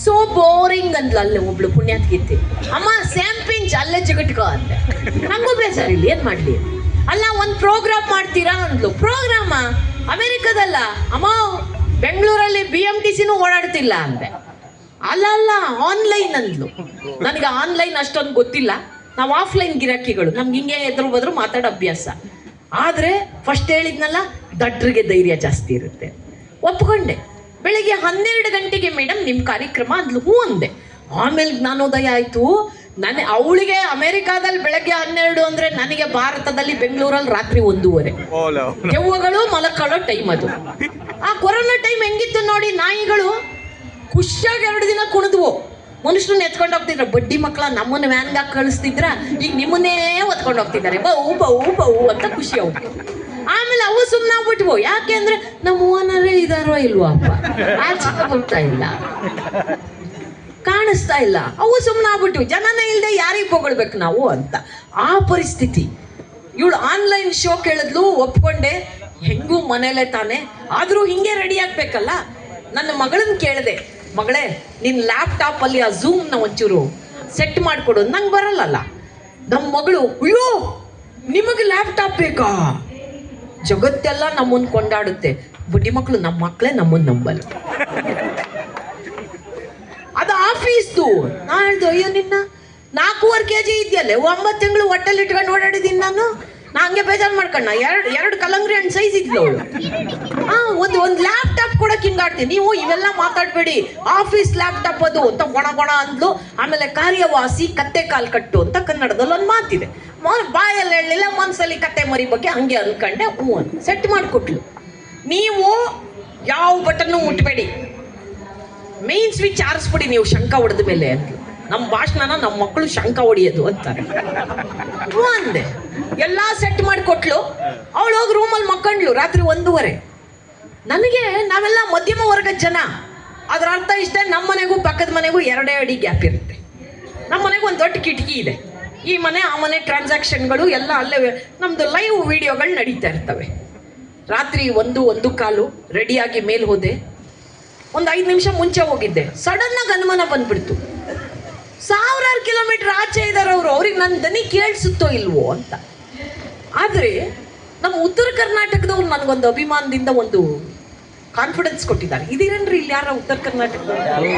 So boring ಅಂದ್ಲ ಅಲ್ಲೇ ಒಬ್ಳು ಪುಣ್ಯಾತ್ಗಿತ್ತಿ. ಅಮ್ಮ ಸೇಮ್ ಪಿಂಚ್ ಅಲ್ಲೇ ಜಗಟ್ಕೋ ಅಂದೆ. ನಂಗೂ ಬೇಜಾರಿಲ್ಲ, ಏನ್ ಮಾಡ್ಲಿ. ಅಲ್ಲ ಒಂದ್ ಪ್ರೋಗ್ರಾಮ್ ಮಾಡ್ತೀರಾ ಅಂದ್ಲು. ಪ್ರೋಗ್ರಾಮ ಅಮೆರಿಕದಲ್ಲ ಅಮ್ಮ, ಬೆಂಗಳೂರಲ್ಲಿ BMTCನೂ ಓಡಾಡ್ತಿಲ್ಲ ಅಂದೆ. ಅಲ್ಲ ಆನ್ಲೈನ್ ಅಂದ್ಲು. ನನಗೆ ಆನ್ಲೈನ್ ಅಷ್ಟೊಂದು ಗೊತ್ತಿಲ್ಲ, ನಾವು ಆಫ್ಲೈನ್ ಗಿರಾಕಿಗಳು, ನಮ್ಗೆ ಹಿಂಗೆ ಎದುರು ಬದ್ರು ಮಾತಾಡೋ ಅಭ್ಯಾಸ. ಆದ್ರೆ ಫಸ್ಟ್ ಹೇಳಿದ್ನಲ್ಲ, ದಡ್ರಿಗೆ ಧೈರ್ಯ ಜಾಸ್ತಿ ಇರುತ್ತೆ. ಒಪ್ಕೊಂಡೆ. ಬೆಳಿಗ್ಗೆ 12 ಗಂಟೆಗೆ ಮೇಡಮ್ ನಿಮ್ಮ ಕಾರ್ಯಕ್ರಮ ಅಂದ್ಲು. ಹ್ಞೂ ಅಂದೆ. ಆಮೇಲೆ ಜ್ಞಾನೋದಯ ಆಯ್ತು. ಅವಳಿಗೆ ಅಮೆರಿಕಾದಲ್ಲಿ ಬೆಳಗ್ಗೆ 12 ಅಂದ್ರೆ ನನಗೆ ಭಾರತದಲ್ಲಿ ಬೆಂಗಳೂರಲ್ಲಿ ರಾತ್ರಿ 1:30. ದೆವ್ವಗಳು ಮಲಕೊಳ್ಳೋ ಟೈಮ್ ಅದು. ಆ ಕೊರೋನಾ ಟೈಮ್ ಹೆಂಗಿತ್ತು ನೋಡಿ. ನಾಯಿಗಳು ಖುಷಿಯಾಗಿ 2 ದಿನ ಕುಣಿದ್ವು. ಮನುಷ್ಯರನ್ನ ಎತ್ಕೊಂಡು ಹೋಗ್ತಿದ್ರ. ಬಡ್ಡಿ ಮಕ್ಕಳ ನಮ್ಮನ್ನ ವ್ಯಾನ್ಗೆ ಕಳಿಸ್ತಿದ್ರ, ಈಗ ನಿಮ್ಮನ್ನೇ ಒತ್ಕೊಂಡು ಹೋಗ್ತಿದ್ದಾರೆ. ಬೌ ಅಂತ ಖುಷಿ ಅವ್ರು. ಆಮೇಲೆ ಅವು ಸುಮ್ಮನೆ ಆಗ್ಬಿಟ್ವು. ಯಾಕೆ ಅಂದ್ರೆ ನಮ್ಮ ಓನರೇ ಇದಾರೋ ಇಲ್ವೋ ಅಪ್ಪ, ಆಚೆ ಬರ್ತಾ ಇಲ್ಲ, ಕಾಣಿಸ್ತಾ ಇಲ್ಲ. ಅವು ಸುಮ್ಮನೆ ಆಗ್ಬಿಟ್ವು. ಜನನೇ ಇಲ್ಲದೆ ಯಾರಿಗೆ ಹೊಗಳ್ಬೇಕು ನಾವು ಅಂತ. ಆ ಪರಿಸ್ಥಿತಿ. ಇವಳು ಆನ್ಲೈನ್ ಶೋ ಕೇಳಿದ್ಲು, ಒಪ್ಕೊಂಡೆ. ಹೆಂಗೂ ಮನೇಲೆ ತಾನೆ, ಆದ್ರೂ ಹಿಂಗೆ ರೆಡಿ ಆಗ್ಬೇಕಲ್ಲ. ನನ್ನ ಮಗಳನ್ನ ಕೇಳಿದೆ, ಮಗಳೇ ನಿನ್ ಲ್ಯಾಪ್ಟಾಪ್ ಅಲ್ಲಿ ಆ ಝೂಮ್ ನ ಒಂಚೂರು ಸೆಟ್ ಮಾಡ್ಕೊಡು. ನಂಗೆ ಬರಲ್ಲಲ್ಲ. ನಮ್ಮ ಮಗಳು, ಅಯ್ಯೋ ನಿಮಗೆ ಲ್ಯಾಪ್ಟಾಪ್ ಬೇಕಾ? ಜಗತ್ತೆಲ್ಲ ನಮ್ಮನ್ನ ಕೊಂಡಾಡುತ್ತೆ. ಬುಡ್ಡಿ ಮಕ್ಕಳು, ನಮ್ಮ ಮಕ್ಕಳೇ ನಮ್ಮನ್ನ ನಂಬಲ್ಲ. ಅದು ಆಫೀಸ್ದು. ನಾ ಹೇಳ್ದು, ಅಯ್ಯೋ ನಿನ್ನ 4.5 kg ಇದೆಯಲ್ಲೇ, 9 ತಿಂಗಳು ಹೊಟ್ಟೆಲ್ಲಿ ಇಟ್ಕೊಂಡು ಓಡಾಡಿದ್ದೀನಿ ನಾನು. ನಾ ಹಂಗೆ ಬೇಜಾರು ಮಾಡ್ಕೊಂಡ. ಎರಡು ಕಲ್ಲಂಗಡಿ ಹಣ್ಣು ಸೈಜ್ ಇದ್ಲು ಅವಳು. ಒಂದು ಲ್ಯಾಪ್ಟಾಪ್ ಕೊಡಕ್ಕೆ ಹಿಂಗಾಡ್ತೀನಿ. ನೀವು ಇವೆಲ್ಲ ಮಾತಾಡ್ಬೇಡಿ, ಆಫೀಸ್ ಲ್ಯಾಪ್ಟಾಪ್ ಅದು ಅಂತ ಗೊಣ ಅಂದ್ಲು. ಆಮೇಲೆ ಕಾರ್ಯವಾಸಿ ಕತ್ತೆ ಕಾಲ್ ಕಟ್ಟು ಅಂತ ಕನ್ನಡದಲ್ಲಿ ಒಂದು ಮಾತಿದೆ. ಬಾಯಲ್ಲಿ ಹೇಳಲಿಲ್ಲ, ಮನ್ಸಲ್ಲಿ ಕತ್ತೆ ಮರಿ ಬಗ್ಗೆ ಹಂಗೆ ಅನ್ಕೊಂಡೆ. ಹ್ಞೂ ಅಂತ ಸೆಟ್ ಮಾಡಿಕೊಟ್ಲು. ನೀವು ಯಾವ ಬಟನ್ನು ಮುಟ್ಬೇಡಿ, ಮೇನ್ ಸ್ವಿಚ್ ಆರಿಸ್ಬಿಡಿ ನೀವು ಶಂಕ ಹೊಡೆದ ಮೇಲೆ ಅಂತ. ನಮ್ಮ ಭಾಷಣನ ನಮ್ಮ ಮಕ್ಕಳು ಶಂಕ ಹೊಡಿಯೋದು ಅಂತಾರೆ. ಹ್ಞೂ ಅಂದೆ. ಎಲ್ಲ ಸೆಟ್ ಮಾಡಿಕೊಟ್ಲು. ಅವಳು ಹೋಗಿ ರೂಮಲ್ಲಿ ಮಕ್ಕಂಡ್ಲು ರಾತ್ರಿ 1:30. ನನಗೆ ನಾವೆಲ್ಲ ಮಧ್ಯಮ ವರ್ಗದ ಜನ. ಅದರ ಅರ್ಥ ಇಷ್ಟೇ, ನಮ್ಮ ಮನೆಗೂ ಪಕ್ಕದ ಮನೆಗೂ 2 ಅಡಿ ಗ್ಯಾಪ್ ಇರುತ್ತೆ. ನಮ್ಮ ಮನೆಗೂ ಒಂದು ದೊಡ್ಡ ಕಿಟಕಿ ಇದೆ. ಈ ಮನೆ ಆ ಮನೆ ಟ್ರಾನ್ಸಾಕ್ಷನ್ಗಳು ಎಲ್ಲ ಅಲ್ಲೇ ನಮ್ದು ಲೈವ್ ವಿಡಿಯೋಗಳು ನಡೀತಾ ಇರ್ತವೆ. ರಾತ್ರಿ 1:15 ರೆಡಿಯಾಗಿ ಮೇಲೆ ಹೋದೆ. ಒಂದು 5 ನಿಮಿಷ ಮುಂಚೆ ಹೋಗಿದ್ದೆ. ಸಡನ್ ಆಗಿ ಅನುಮಾನ ಬಂದ್ಬಿಡ್ತು. 1000 ಕಿಲೋಮೀಟರ್ ಆಚೆ ಇದ್ದಾರೆ ಅವರು, ಅವ್ರಿಗೆ ನನ್ನ ದನಿ ಕೇಳಿಸುತ್ತೋ ಇಲ್ವೋ ಅಂತ. ಆದರೆ ನಮ್ಮ ಉತ್ತರ ಕರ್ನಾಟಕದವ್ರು ನನಗೊಂದು ಅಭಿಮಾನದಿಂದ ಒಂದು ಕಾನ್ಫಿಡೆನ್ಸ್ ಕೊಟ್ಟಿದ್ದಾರೆ. ಇದೀರೇನ್ರಿ ಇಲ್ಲಿ ಯಾರ ಉತ್ತರ ಕರ್ನಾಟಕದವ್ರು?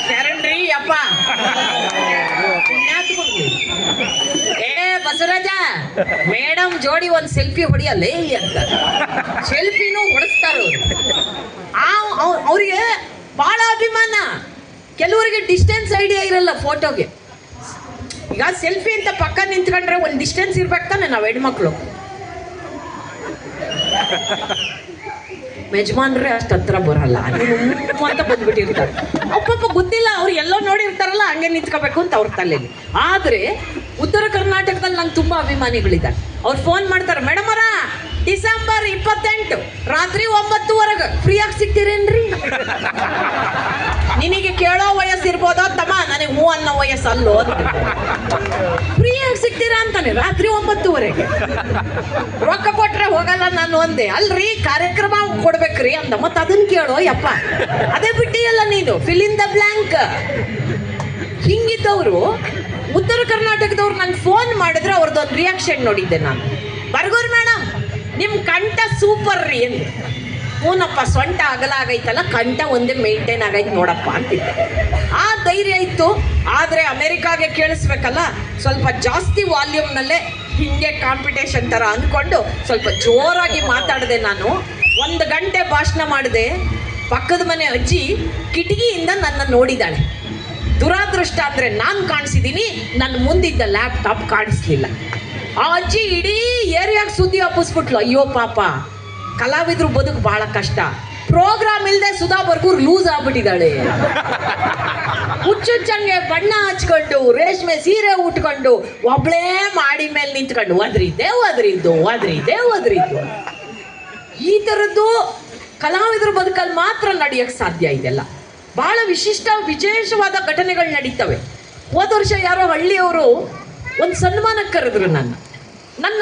ಶರಣ್ರಿ ಅಪ್ಪ. ಬಸವರಾಜ ಮೇಡಮ್ ಜೋಡಿ ಒಂದು ಸೆಲ್ಫಿ ಹೊಡಿಯಲ್ಲೇ ಅಂತ. ಸೆಲ್ಫಿನೂ ಹೊಡಿಸ್ತಾರ ಅವ್ರಿಗೆ ಬಹಳ ಅಭಿಮಾನ. ಕೆಲವರಿಗೆ ಡಿಸ್ಟೆನ್ಸ್ ಐಡಿಯಾ ಇರಲ್ಲ ಫೋಟೋಗೆ. ಈಗ ಸೆಲ್ಫಿ ಅಂತ ಪಕ್ಕ ನಿಂತ್ಕೊಂಡ್ರೆ ಒಂದು ಡಿಸ್ಟೆನ್ಸ್ ಇರ್ಬೇಕು ತಾನೆ. ನಾವು ಹೆಣ್ಮಕ್ಳು ಯಜಮಾನ್ರೆ ಅಷ್ಟು ಹತ್ರ ಬರಲ್ಲ ಅಂತ ಬಂದ್ಬಿಟ್ಟಿರ್ತಾರೆ. ಅಪ್ಪಪ್ಪ ಗೊತ್ತಿಲ್ಲ, ಅವ್ರು ಎಲ್ಲೋ ನೋಡಿರ್ತಾರಲ್ಲ ಹಂಗೆ ನಿಂತ್ಕೋಬೇಕು ಅಂತ ಅವ್ರ ತಲೆಯಲ್ಲಿ. ಆದರೆ ಉತ್ತರ ಕರ್ನಾಟಕದಲ್ಲಿ ನಂಗೆ ತುಂಬ ಅಭಿಮಾನಿಗಳಿದ್ದಾರೆ. ಅವ್ರು ಫೋನ್ ಮಾಡ್ತಾರೆ, ಮೇಡಮ್ ಅವರ ಡಿಸೆಂಬರ್ 28 ರಾತ್ರಿ 9:15 ಫ್ರೀಯಾಗಿ ಸಿಗ್ತೀರೇನ್ರಿ? ನಿನಗೆ ಕೇಳೋ ವಯಸ್ಸು ಇರ್ಬೋದೋ ತಮ್ಮ, ನನಗೆ ಹೂ ಅನ್ನೋ ವಯಸ್ಸು ಅಲ್ಲೋ ಅಂತ. ಫ್ರೀಯಾಗಿ ಸಿಗ್ತೀರಾ ಅಂತಾನೆ ರಾತ್ರಿ 9:15. ರೊಕ್ಕ ಕೊಟ್ರೆ ಹೋಗಲ್ಲ ನಾನು ಅಂದೆ. ಅಲ್ರಿ ಕಾರ್ಯಕ್ರಮ ಕೊಡ್ಬೇಕ್ರಿ ಅಂದ. ಮತ್ತೆ ಅದನ್ನ ಕೇಳೋ ಯಪ್ಪ, ಅದೇ ಬಿಟ್ಟಿಯಲ್ಲ ನೀನು, ಫಿಲ್ ಇನ್ ದ ಬ್ಲ್ಯಾಂಕ್. ಹಿಂಗಿದ್ದವರು ಉತ್ತರ ಕರ್ನಾಟಕದವ್ರು ನಂಗೆ ಫೋನ್ ಮಾಡಿದ್ರೆ ಅವ್ರದ್ದೊಂದು ರಿಯಾಕ್ಷನ್ ನೋಡಿದ್ದೆ ನಾನು. ಬರ್ಗೋರ್ ಮೇಡಮ್ ನಿಮ್ಮ ಕಂಠ ಸೂಪರ್ ರೀ ಅಂದೆ. ಹೂನಪ್ಪ, ಸೊಂಟ ಅಗಲ ಆಗೈತಲ್ಲ, ಕಂಠ ಒಂದೇ ಮೇಂಟೈನ್ ಆಗೈತೆ ನೋಡಪ್ಪ ಅಂತಿದ್ದೆ. ಆ ಧೈರ್ಯ ಇತ್ತು. ಆದರೆ ಅಮೆರಿಕಾಗೆ ಕೇಳಿಸ್ಬೇಕಲ್ಲ, ಸ್ವಲ್ಪ ಜಾಸ್ತಿ ವಾಲ್ಯೂಮ್ನಲ್ಲೇ ಹಿಂಗೆ ಕಾಂಪಿಟೇಷನ್ ಥರ ಅಂದ್ಕೊಂಡು ಸ್ವಲ್ಪ ಜೋರಾಗಿ ಮಾತಾಡಿದೆ ನಾನು. 1 ಗಂಟೆ ಭಾಷಣ ಮಾಡಿದೆ. ಪಕ್ಕದ ಮನೆ ಅಜ್ಜಿ ಕಿಟಕಿಯಿಂದ ನನ್ನ ನೋಡಿದಾಳೆ. ದುರಾದೃಷ್ಟ ಅಂದರೆ ನಾನು ಕಾಣಿಸಿದ್ದೀನಿ, ನನ್ನ ಮುಂದಿದ್ದ ಲ್ಯಾಪ್ಟಾಪ್ ಕಾಣಿಸ್ಲಿಲ್ಲ. ಆ ಅಜ್ಜಿ ಇಡೀ ಏರಿಯಾಗೆ ಸುದ್ದಿ ಹಬ್ಬಿಸ್ಬಿಟ್ಲು. ಅಯ್ಯೋ ಪಾಪ, ಕಲಾವಿದ್ರು ಬದುಕು ಬಹಳ ಕಷ್ಟ. ಪ್ರೋಗ್ರಾಮ್ ಇಲ್ಲದೆ ಸುಧಾ ಬರ್ಗೂರ್ ಲೂಸ್ ಆಗ್ಬಿಟ್ಟಿದ್ದಾಳೆ. ಹುಚ್ಚುಚ್ಚಂಗೆ ಬಣ್ಣ ಹಚ್ಕೊಂಡು ರೇಷ್ಮೆ ಸೀರೆ ಉಟ್ಕೊಂಡು ಒಬ್ಳೇ ಮಾಡಿ ಮೇಲೆ ನಿಂತ್ಕೊಂಡು ಒದ್ರಿದ್ದು. ಈ ಥರದ್ದು ಕಲಾವಿದ್ರ ಬದುಕಲ್ಲಿ ಮಾತ್ರ ನಡೆಯಕ್ಕೆ ಸಾಧ್ಯ. ಇದೆಲ್ಲ ಬಹಳ ವಿಶೇಷವಾದ ಘಟನೆಗಳು ನಡೀತವೆ. ಹೋದ ವರ್ಷ ಯಾರೋ ಹಳ್ಳಿಯವರು ಒಂದು ಸನ್ಮಾನಕ್ಕೆ ಕರೆದ್ರು ನನ್ನ